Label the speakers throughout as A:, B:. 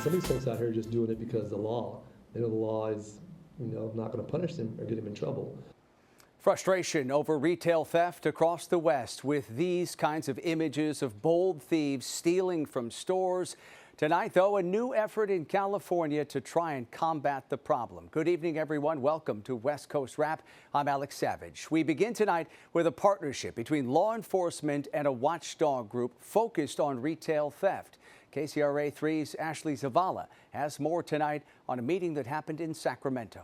A: Some of these folks out here are just doing it because of the law. They know the law is, not going to punish them or get them in trouble.
B: Frustration over retail theft across the West with these kinds of images of bold thieves stealing from stores. Tonight, though, a new effort in California to try and combat the problem. Good evening, everyone. Welcome to West Coast Wrap. I'm Alex Savage. We begin tonight with a partnership between law enforcement and a watchdog group focused on retail theft. KCRA 3's Ashley Zavala has more tonight on a meeting that happened in Sacramento.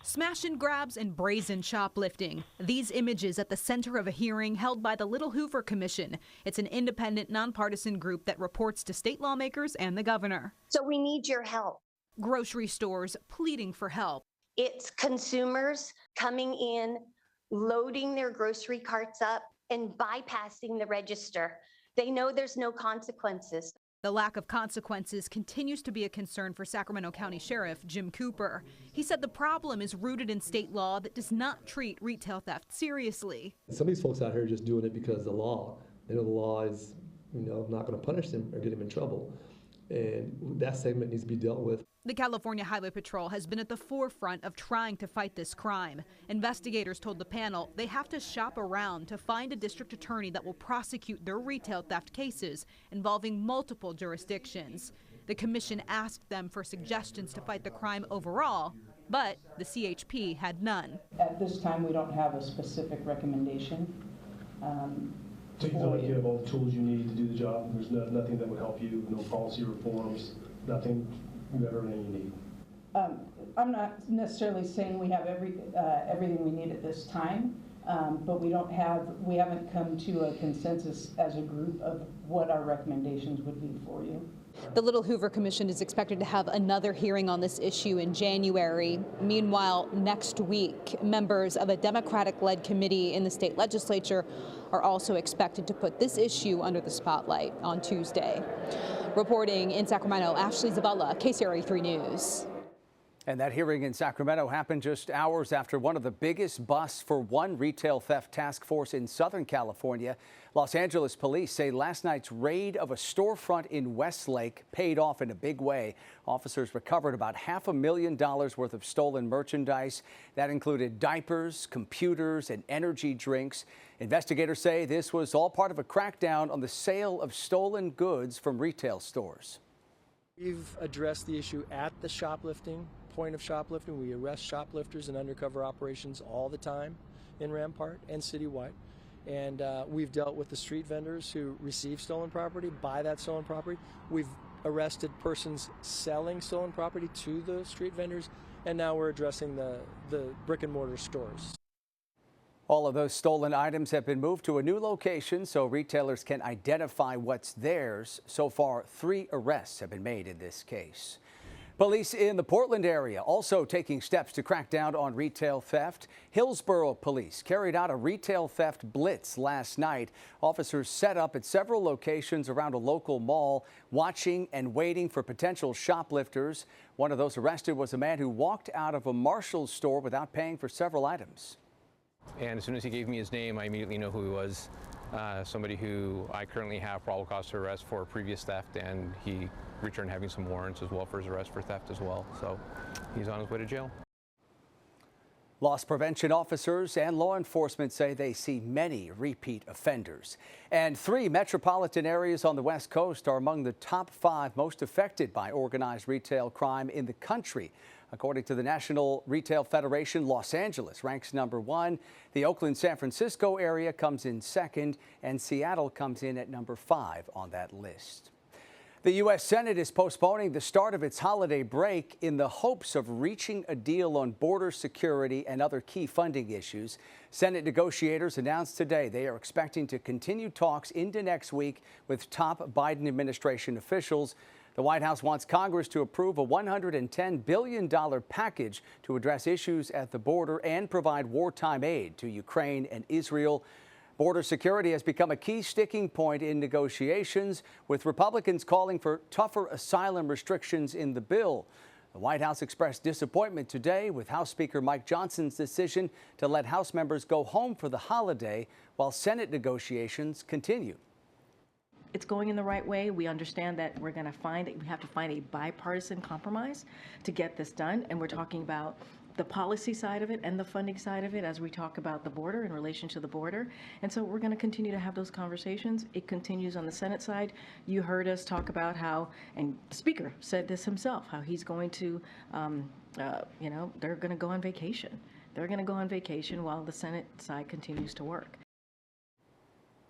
C: Smash and grabs and brazen shoplifting. These images at the center of a hearing held by the Little Hoover Commission. It's an independent, nonpartisan group that reports to state lawmakers and the governor.
D: So we need your help.
C: Grocery stores pleading for help.
D: It's consumers coming in, loading their grocery carts up and bypassing the register. They know there's no consequences.
C: The lack of consequences continues to be a concern for Sacramento County Sheriff Jim Cooper. He said the problem is rooted in state law that does not treat retail theft seriously.
A: Some of these folks out here are just doing it because of the law. They know the law is, not going to punish them or get them in trouble. And that segment needs to be dealt with.
C: The California Highway Patrol has been at the forefront of trying to fight this crime. Investigators told the panel they have to shop around to find a district attorney that will prosecute their retail theft cases involving multiple jurisdictions. The commission asked them for suggestions to fight the crime overall, but the CHP had none.
E: At this time, we don't have a specific recommendation.
F: So you feel like you have all the tools you need to do the job? There's nothing that would help you, no policy reforms, nothing, you have everything you need?
E: I'm not necessarily saying we have everything we need at this time, but we haven't come to a consensus as a group of what our recommendations would be for you.
C: The Little Hoover Commission is expected to have another hearing on this issue in January. Meanwhile, next week, members of a Democratic-led committee in the state legislature are also expected to put this issue under the spotlight on Tuesday. Reporting in Sacramento, Ashley Zavala, KCRA 3 News.
B: And that hearing in Sacramento happened just hours after one of the biggest busts for one retail theft task force in Southern California. Los Angeles police say last night's raid of a storefront in Westlake paid off in a big way. Officers recovered about $500,000 worth of stolen merchandise. That included diapers, computers, and energy drinks. Investigators say this was all part of a crackdown on the sale of stolen goods from retail stores.
G: We've addressed the issue at the point of shoplifting. We arrest shoplifters in undercover operations all the time in Rampart and citywide. And we've dealt with the street vendors who receive stolen property, buy that stolen property. We've arrested persons selling stolen property to the street vendors, and now we're addressing the brick and mortar stores.
B: All of those stolen items have been moved to a new location so retailers can identify what's theirs. So far, 3 arrests have been made in this case. Police in the Portland area also taking steps to crack down on retail theft. Hillsborough police carried out a retail theft blitz last night. Officers set up at several locations around a local mall, watching and waiting for potential shoplifters. One of those arrested was a man who walked out of a Marshall's store without paying for several items.
H: And as soon as he gave me his name, I immediately knew who he was. Somebody who I currently have probable cause to arrest for previous theft, and he returned having some warrants as well for his arrest for theft as well. So he's on his way to jail.
B: Loss prevention officers and law enforcement say they see many repeat offenders. And 3 metropolitan areas on the West Coast are among the top 5 most affected by organized retail crime in the country. According to the National Retail Federation, Los Angeles ranks number 1. The Oakland-San Francisco area comes in 2nd, and Seattle comes in at number 5 on that list. The U.S. Senate is postponing the start of its holiday break in the hopes of reaching a deal on border security and other key funding issues. Senate negotiators announced today they are expecting to continue talks into next week with top Biden administration officials. The White House wants Congress to approve a $110 billion package to address issues at the border and provide wartime aid to Ukraine and Israel. Border security has become a key sticking point in negotiations, with Republicans calling for tougher asylum restrictions in the bill. The White House expressed disappointment today with House Speaker Mike Johnson's decision to let House members go home for the holiday while Senate negotiations continue.
I: it's going in the right way. We understand that we have to find a bipartisan compromise to get this done. And we're talking about the policy side of it and the funding side of it as we talk about the border in relation to the border. And so we're going to continue to have those conversations. It continues on the Senate side. You heard us talk about how, and the Speaker said this himself, how he's going to, they're going to go on vacation. They're going to go on vacation while the Senate side continues to work.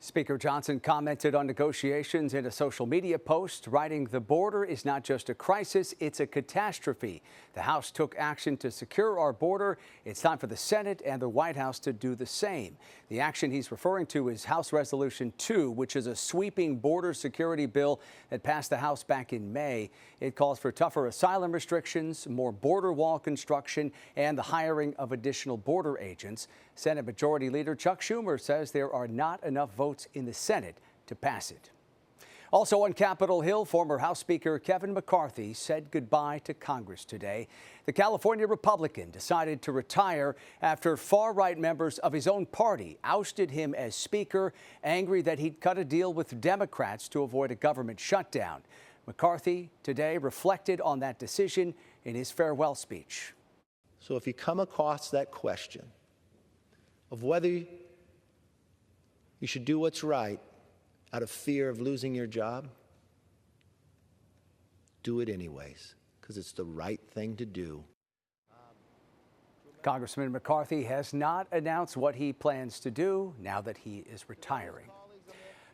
B: Speaker Johnson commented on negotiations in a social media post, writing, "The border is not just a crisis, it's a catastrophe. The House took action to secure our border. It's time for the Senate and the White House to do the same." The action he's referring to is House Resolution 2, which is a sweeping border security bill that passed the House back in May. It calls for tougher asylum restrictions, more border wall construction, and the hiring of additional border agents. Senate Majority Leader Chuck Schumer says there are not enough votes in the Senate to pass it. Also on Capitol Hill, former House Speaker Kevin McCarthy said goodbye to Congress today. The California Republican decided to retire after far-right members of his own party ousted him as Speaker, angry that he'd cut a deal with Democrats to avoid a government shutdown. McCarthy today reflected on that decision in his farewell speech.
J: So if you come across that question of whether you should do what's right out of fear of losing your job, do it anyways, because it's the right thing to do.
B: Congressman McCarthy has not announced what he plans to do now that he is retiring.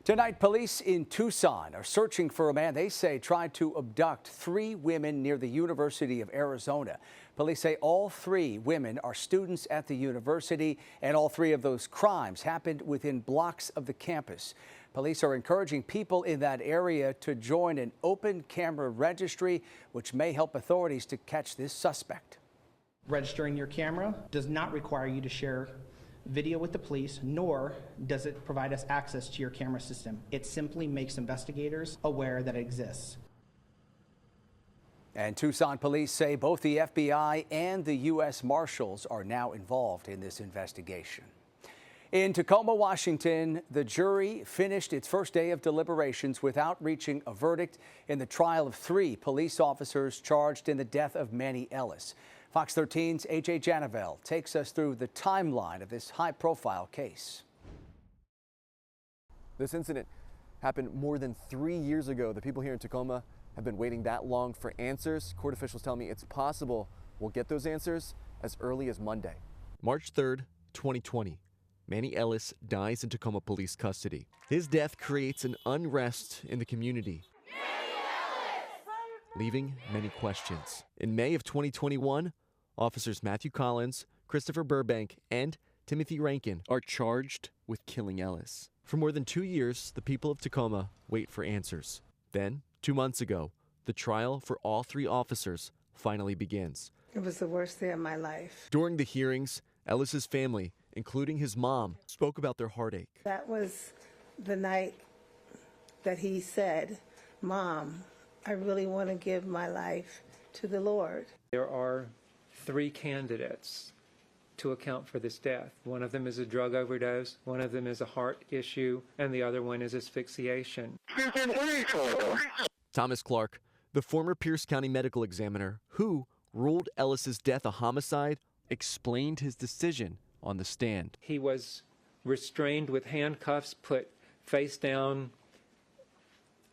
B: Tonight, police in Tucson are searching for a man they say tried to abduct 3 women near the University of Arizona. Police say all 3 women are students at the university, and all 3 of those crimes happened within blocks of the campus. Police are encouraging people in that area to join an open camera registry, which may help authorities to catch this suspect.
K: Registering your camera does not require you to share video with the police, nor does it provide us access to your camera system. It simply makes investigators aware that it exists.
B: And Tucson police say both the FBI and the U.S. Marshals are now involved in this investigation. In Tacoma, Washington, the jury finished its first day of deliberations without reaching a verdict in the trial of 3 police officers charged in the death of Manny Ellis. Fox 13's A.J. Janavel takes us through the timeline of this high-profile case.
L: This incident happened more than 3 years ago. The people here in Tacoma have been waiting that long for answers. Court officials tell me it's possible we'll get those answers as early as Monday.
M: March 3rd, 2020. Manny Ellis dies in Tacoma police custody. His death creates an unrest in the community, leaving many questions. In May of 2021, officers Matthew Collins, Christopher Burbank, and Timothy Rankin are charged with killing Ellis. For more than 2 years, the people of Tacoma wait for answers. Then, 2 months ago, the trial for all 3 officers finally begins.
N: It was the worst day of my life.
M: During the hearings, Ellis's family, including his mom, spoke about their heartache.
N: That was the night that he said, "Mom, I really want to give my life to the Lord."
O: There are 3 candidates to account for this death. One of them is a drug overdose, one of them is a heart issue, and the other one is asphyxiation.
M: Thomas Clark, the former Pierce County medical examiner who ruled Ellis's death a homicide, explained his decision on the stand.
O: He was restrained with handcuffs, put face down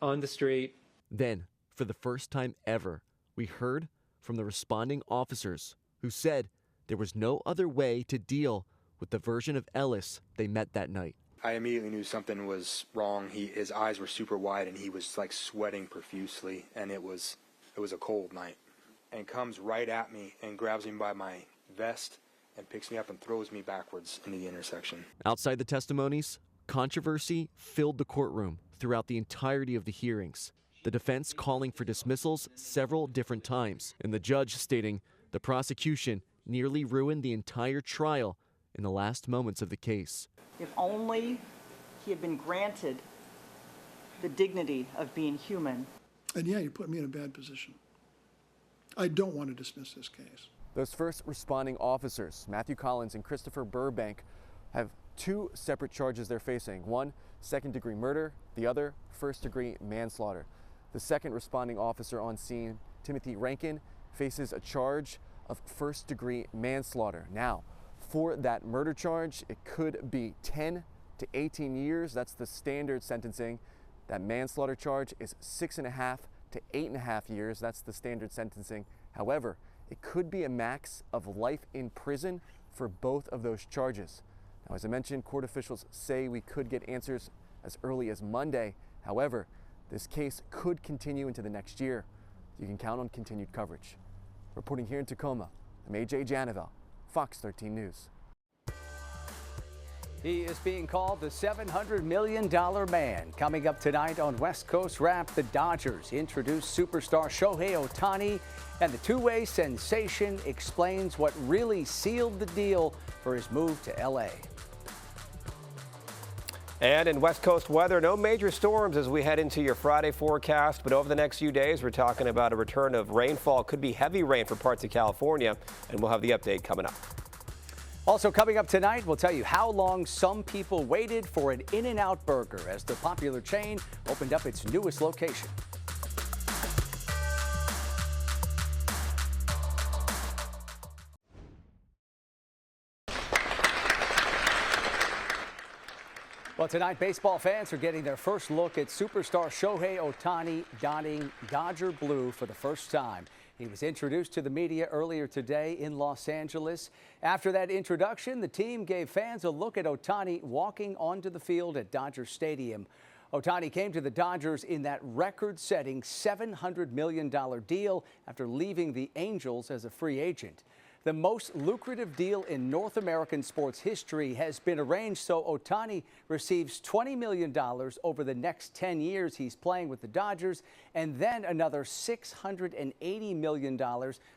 O: on the street.
M: Then, for the first time ever, we heard from the responding officers who said there was no other way to deal with the version of Ellis they met that night.
P: I immediately knew something was wrong. His eyes were super wide and he was like sweating profusely, and it was a cold night. And comes right at me and grabs me by my vest and picks me up and throws me backwards into the intersection.
M: Outside the testimonies, controversy filled the courtroom throughout the entirety of the hearings. The defense calling for dismissals several different times, and the judge stating the prosecution nearly ruined the entire trial in the last moments of the case.
Q: If only he had been granted the dignity of being human.
R: And yeah, you put me in a bad position. I don't want to dismiss this case.
L: Those first responding officers, Matthew Collins and Christopher Burbank, have two separate charges they're facing. One, second-degree murder, the other, first-degree manslaughter. The second responding officer on scene, Timothy Rankin, faces a charge of first-degree manslaughter. Now, for that murder charge, it could be 10 to 18 years. That's the standard sentencing. That manslaughter charge is 6.5 to 8.5 years. That's the standard sentencing. However, it could be a max of life in prison for both of those charges. Now, as I mentioned, court officials say we could get answers as early as Monday. However, this case could continue into the next year. You can count on continued coverage. Reporting here in Tacoma, I'm AJ Janavel, Fox 13 News.
B: He is being called the $700 million man. Coming up tonight on West Coast Rap, the Dodgers introduce superstar Shohei Ohtani, and the two-way sensation explains what really sealed the deal for his move to L.A.
S: And in West Coast weather, no major storms as we head into your Friday forecast, but over the next few days, we're talking about a return of rainfall. Could be heavy rain for parts of California, and we'll have the update coming up.
B: Also coming up tonight, we'll tell you how long some people waited for an InNOut burger as the popular chain opened up its newest location. Well, tonight, baseball fans are getting their first look at superstar Shohei Ohtani donning Dodger blue for the first time. He was introduced to the media earlier today in Los Angeles. After that introduction, the team gave fans a look at Ohtani walking onto the field at Dodger Stadium. Ohtani came to the Dodgers in that record-setting $700 million deal after leaving the Angels as a free agent. The most lucrative deal in North American sports history has been arranged, so Ohtani receives $20 million over the next 10 years he's playing with the Dodgers, and then another $680 million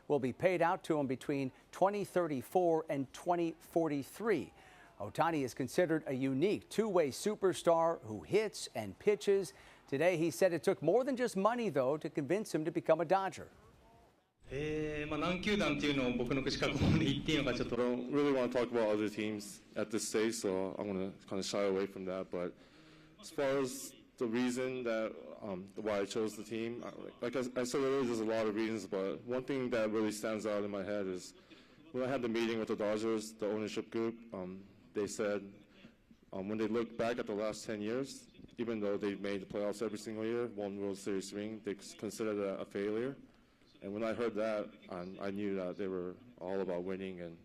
B: will be paid out to him between 2034 and 2043. Ohtani is considered a unique two-way superstar who hits and pitches. Today, he said it took more than just money, though, to convince him to become a Dodger.
T: I don't really want to talk about other teams at this stage, so I'm going to kind of shy away from that. But as far as the reason that why I chose the team, like I said earlier, there's a lot of reasons, but one thing that really stands out in my head is when I had the meeting with the Dodgers, the ownership group, they said when they look back at the last 10 years, even though they've made the playoffs every single year, one World Series ring, they consider that a failure. And when I heard that, I knew that they were all about winning, and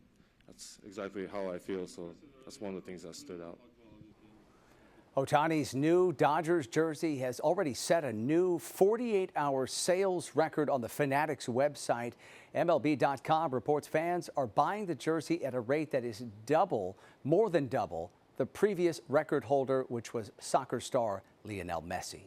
T: that's exactly how I feel. So that's one of the things that stood out.
B: Ohtani's new Dodgers jersey has already set a new 48-hour sales record on the Fanatics website. MLB.com reports fans are buying the jersey at a rate that is more than double, the previous record holder, which was soccer star Lionel Messi.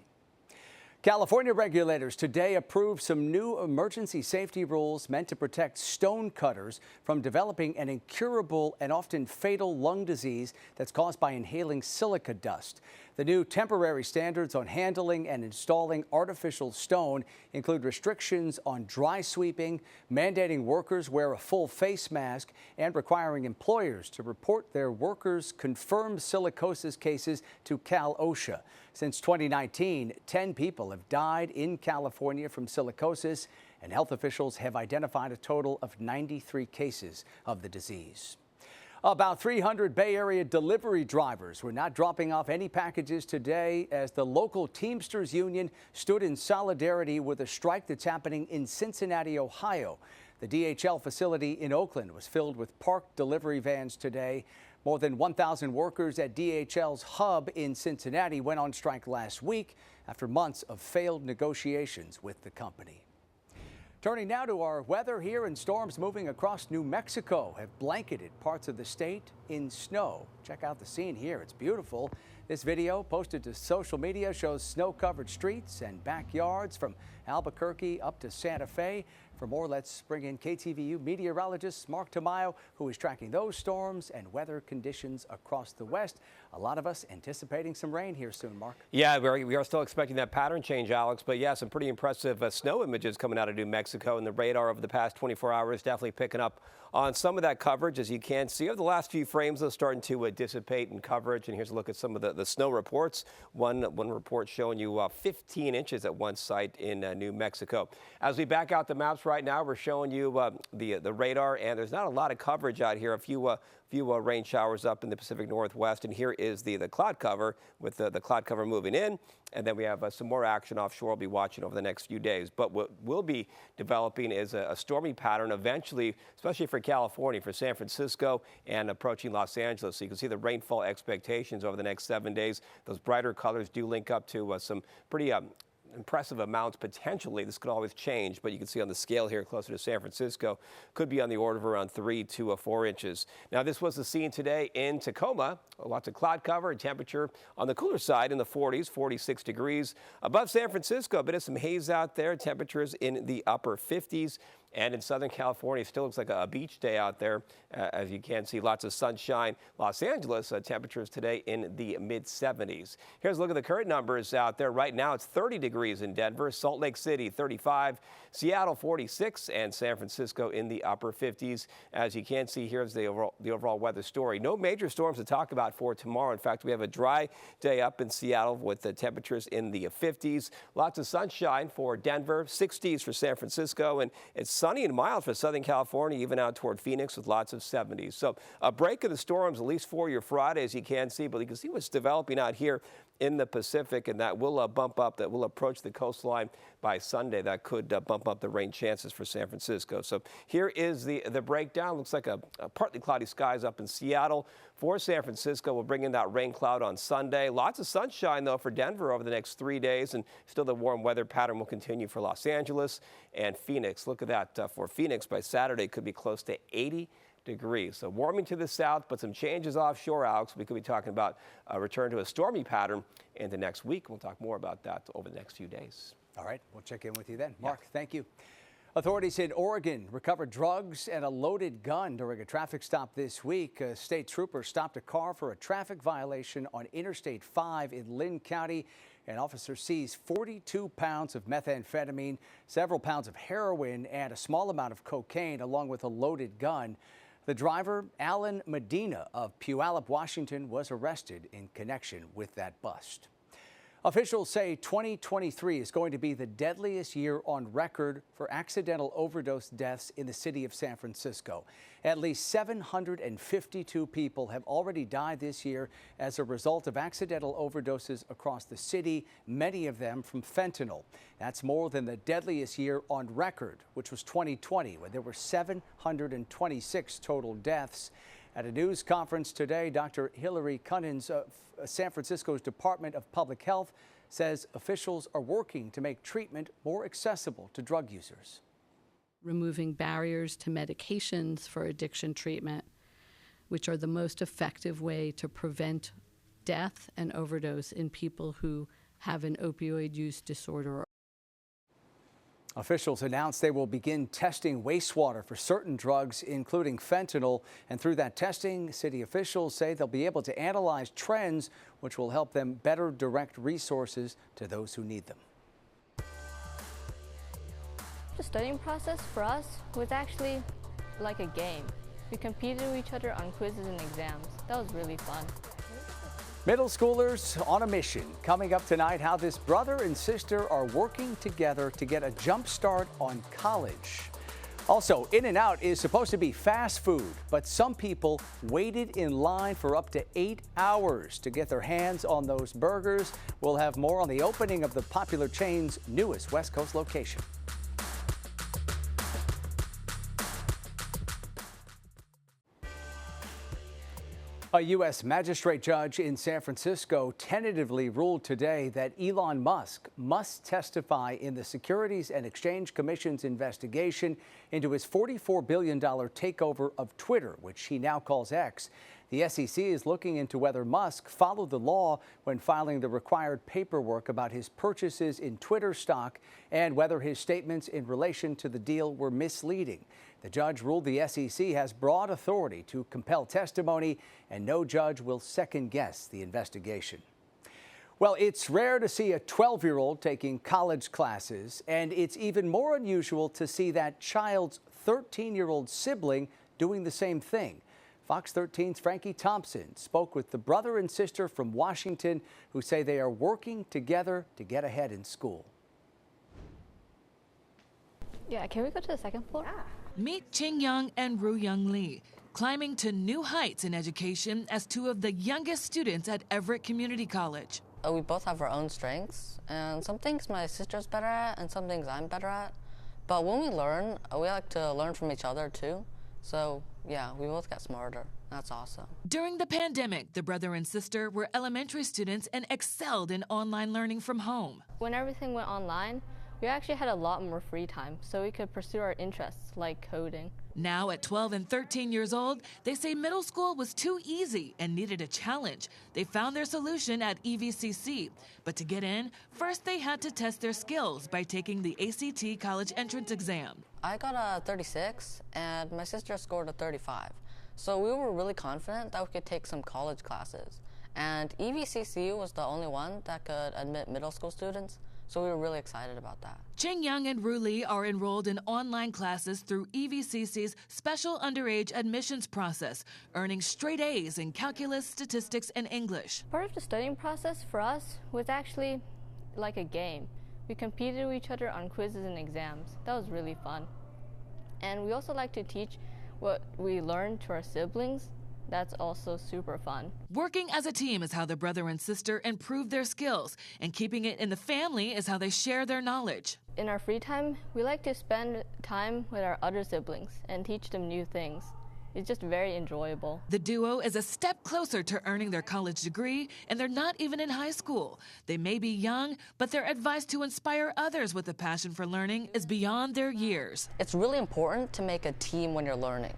B: California regulators today approved some new emergency safety rules meant to protect stonecutters from developing an incurable and often fatal lung disease that's caused by inhaling silica dust. The new temporary standards on handling and installing artificial stone include restrictions on dry sweeping, mandating workers wear a full face mask, and requiring employers to report their workers' confirmed silicosis cases to Cal OSHA. Since 2019, 10 people have died in California from silicosis, and health officials have identified a total of 93 cases of the disease. About 300 Bay Area delivery drivers were not dropping off any packages today as the local Teamsters Union stood in solidarity with a strike that's happening in Cincinnati, Ohio. The DHL facility in Oakland was filled with parked delivery vans today. More than 1,000 workers at DHL's hub in Cincinnati went on strike last week after months of failed negotiations with the company. Turning now to our weather here, and storms moving across New Mexico have blanketed parts of the state in snow. Check out the scene here. It's beautiful. This video posted to social media shows snow-covered streets and backyards from Albuquerque up to Santa Fe. For more, let's bring in KTVU meteorologist Mark Tamayo, who is tracking those storms and weather conditions across the West. A lot of us anticipating some rain here soon, Mark.
S: Yeah, we are still expecting that pattern change, Alex. But yeah, some pretty impressive snow images coming out of New Mexico, and the radar over the past 24 hours definitely picking up on some of that coverage. As you can see, over the last few frames are starting to dissipate in coverage, and here's a look at some of the snow reports. One report showing you 15 inches at one site in New Mexico. As we back out the maps right now, we're showing you the radar, and there's not a lot of coverage out here. A few rain showers up in the Pacific Northwest, and here is the cloud cover with the cloud cover moving in, and then we have some more action offshore we'll be watching over the next few days. But what will be developing is a stormy pattern eventually, especially for California, for San Francisco, and approaching Los Angeles. So you can see the rainfall expectations over the next 7 days. Those brighter colors do link up to some pretty impressive amounts potentially. This could always change, but you can see on the scale here closer to San Francisco could be on the order of around 3 to 4 inches. Now, this was the scene today in Tacoma. Lots of cloud cover and temperature on the cooler side in the 40s, 46 degrees. Above San Francisco, a bit of some haze out there. Temperatures in the upper 50s. And in Southern California, it still looks like a beach day out there. As you can see, lots of sunshine. Los Angeles, temperatures today in the mid-70s. Here's a look at the current numbers out there. Right now, it's 30 degrees in Denver, Salt Lake City, 35, Seattle, 46, and San Francisco in the upper 50s. As you can see, here's the overall weather story. No major storms to talk about for tomorrow. In fact, we have a dry day up in Seattle with the temperatures in the 50s. Lots of sunshine for Denver, 60s for San Francisco, and it's sunny and mild for Southern California, even out toward Phoenix with lots of 70s. So a break of the storms, at least for your Friday, as you can see, but you can see what's developing out here in the Pacific, and that will bump up, that will approach the coastline by Sunday. That could bump up the rain chances for San Francisco. So here is the breakdown. Looks like a partly cloudy skies up in Seattle. For San Francisco, we'll bring in that rain cloud on Sunday. Lots of sunshine, though, for Denver over the next 3 days, and still the warm weather pattern will continue for Los Angeles and Phoenix. Look at that. For Phoenix, by Saturday, could be close to 80 degrees. So warming to the south, but some changes offshore, Alex. We could be talking about a return to a stormy pattern into next week. We'll talk more about that over the next few days.
B: All right, we'll check in with you then. Mark, thank you. Authorities in Oregon recovered drugs and a loaded gun during a traffic stop this week. A state trooper stopped a car for a traffic violation on Interstate 5 in Lynn County. An officer seized 42 pounds of methamphetamine, several pounds of heroin, and a small amount of cocaine, along with a loaded gun. The driver, Alan Medina of Puyallup, Washington, was arrested in connection with that bust. Officials say 2023 is going to be the deadliest year on record for accidental overdose deaths in the city of San Francisco. At least 752 people have already died this year as a result of accidental overdoses across the city, many of them from fentanyl. That's more than the deadliest year on record, which was 2020, when there were 726 total deaths. At a news conference today, Dr. Hillary Cunnins of San Francisco's Department of Public Health says officials are working to make treatment more accessible to drug users.
U: Removing barriers to medications for addiction treatment, which are the most effective way to prevent death and overdose in people who have an opioid use disorder.
B: Officials announced they will begin testing wastewater for certain drugs, including fentanyl. And through that testing, city officials say they'll be able to analyze trends, which will help them better direct resources to those who need them.
V: The studying process for us was actually like a game. We competed with each other on quizzes and exams. That was really fun.
B: Middle schoolers on a mission. Coming up tonight, how this brother and sister are working together to get a jump start on college. Also, InNOut is supposed to be fast food, but some people waited in line for up to 8 hours to get their hands on those burgers. We'll have more on the opening of the popular chain's newest West Coast location. A U.S. magistrate judge in San Francisco tentatively ruled today that Elon Musk must testify in the Securities and Exchange Commission's investigation into his $44 billion takeover of Twitter, which he now calls X. The SEC is looking into whether Musk followed the law when filing the required paperwork about his purchases in Twitter stock and whether his statements in relation to the deal were misleading. The judge ruled the SEC has broad authority to compel testimony, and no judge will second-guess the investigation. Well, it's rare to see a 12-year-old taking college classes, and it's even more unusual to see that child's 13-year-old sibling doing the same thing. Fox 13's Frankie Thompson spoke with the brother and sister from Washington who say they are working together to get ahead in school.
V: Yeah, can we go to the second floor?
A: Meet Ching Young and Ru Young Lee, climbing to new heights in education as two of the youngest students at Everett Community College.
D: We both have our own strengths, and some things my sister's better at and some things I'm better at. But when we learn, we like to learn from each other too. So yeah, we both get smarter. That's awesome.
A: During the pandemic, the brother and sister were elementary students and excelled in online learning from home.
V: When everything went online, we actually had a lot more free time, so we could pursue our interests like coding.
A: Now at 12 and 13 years old, they say middle school was too easy and needed a challenge. They found their solution at EVCC. But to get in, first they had to test their skills by taking the ACT college entrance exam.
D: I got a 36 and my sister scored a 35. So we were really confident that we could take some college classes. And EVCC was the only one that could admit middle school students. So we were really excited about that.
A: Ching Young and Ru Lee are enrolled in online classes through EVCC's special underage admissions process, earning straight A's in calculus, statistics, and English.
V: Part of the studying process for us was actually like a game. We competed with each other on quizzes and exams. That was really fun. And we also like to teach what we learned to our siblings. That's also super fun.
A: Working as a team is how the brother and sister improve their skills, and keeping it in the family is how they share their knowledge.
V: In our free time, we like to spend time with our other siblings and teach them new things. It's just very enjoyable.
A: The duo is a step closer to earning their college degree, and they're not even in high school. They may be young, but their advice to inspire others with a passion for learning is beyond their years.
D: It's really important to make a team when you're learning,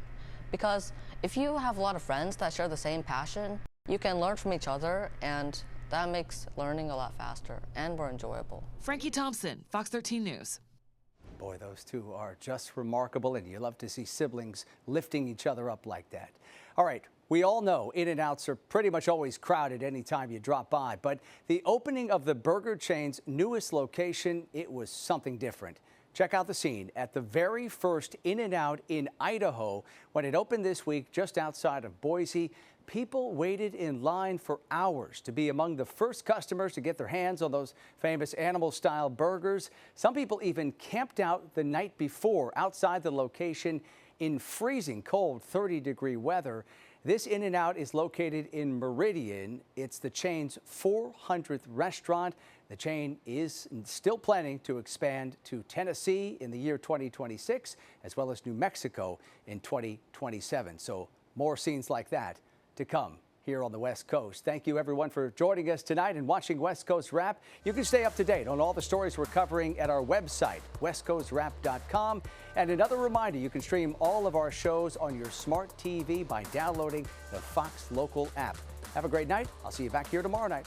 D: because if you have a lot of friends that share the same passion, you can learn from each other, and that makes learning a lot faster and more enjoyable.
A: Frankie Thompson, Fox 13 News.
B: Boy, those two are just remarkable, and you love to see siblings lifting each other up like that. All right, we all know InNOuts are pretty much always crowded anytime you drop by, but the opening of the burger chain's newest location, it was something different. Check out the scene at the very first InNOut in Idaho. When it opened this week just outside of Boise, people waited in line for hours to be among the first customers to get their hands on those famous animal-style burgers. Some people even camped out the night before outside the location in freezing cold 30-degree weather. This InNOut is located in Meridian. It's the chain's 400th restaurant. The chain is still planning to expand to Tennessee in the year 2026, as well as New Mexico in 2027. So more scenes like that to come here on the West Coast. Thank you, everyone, for joining us tonight and watching West Coast Wrap. You can stay up to date on all the stories we're covering at our website, westcoastwrap.com. And another reminder, you can stream all of our shows on your smart TV by downloading the Fox Local app. Have a great night. I'll see you back here tomorrow night.